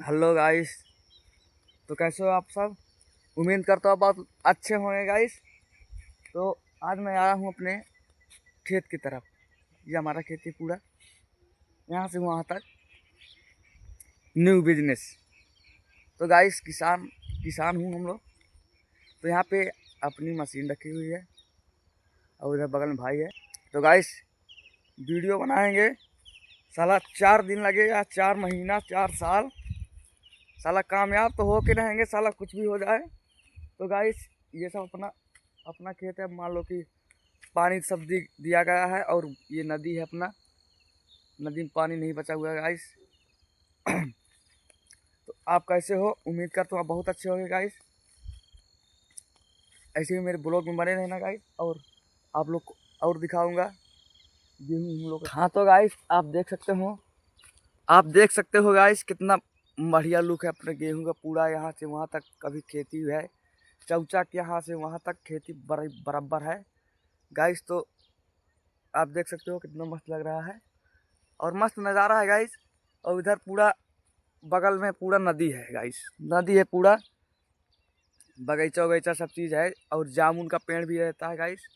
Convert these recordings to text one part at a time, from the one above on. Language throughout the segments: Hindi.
Hello guys. तो कैसे हो आप सब? उम्मीद करता हूँ बहुत अच्छे होंगे गाइस। तो आज मैं आया हूँ अपने खेत की तरफ। ये हमारा खेत है पूरा, यहाँ से वहाँ तक न्यू बिजनेस। तो गाइस किसान किसान हूँ हम लोग। तो यहाँ पे अपनी मशीन रखी हुई है और उधर बगल में भाई है। तो गाइस वीडियो बनाएंगे, साला 4 दिन लगेगा, 4 महीना, 4 साल, साला कामयाब तो हो के रहेंगे, साला कुछ भी हो जाए। तो गाइस ये सब अपना अपना खेत है। मान लो कि पानी सब दिया गया है और ये नदी है अपना, नदी में पानी नहीं बचा हुआ है गाइस। तो आप कैसे हो? उम्मीद करता हूँ आप बहुत अच्छे होंगे गाइस। ऐसे ही मेरे ब्लॉग में बने रहना गाइस, और आप लोग को और दिखाऊंगा गेहूँ हम लोग। हाँ तो गाइस आप देख सकते हो गाइस कितना बढ़िया लुक है अपने गेहूँ का। पूरा यहाँ से वहाँ तक कभी खेती है, चौचा के यहाँ से वहाँ तक खेती बराबर है गाइस। तो आप देख सकते हो कितना मस्त लग रहा है और मस्त नज़ारा है गाइस। और इधर पूरा बगल में पूरा नदी है गाइस, नदी है पूरा, बगीचा वगीचा सब चीज़ है और जामुन का पेड़ भी रहता है गाइस।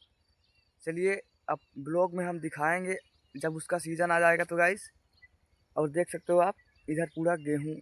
चलिए अब ब्लॉग में हम दिखाएंगे जब उसका सीज़न आ जाएगा तो गाइस। और देख सकते हो आप इधर पूरा गेहूँ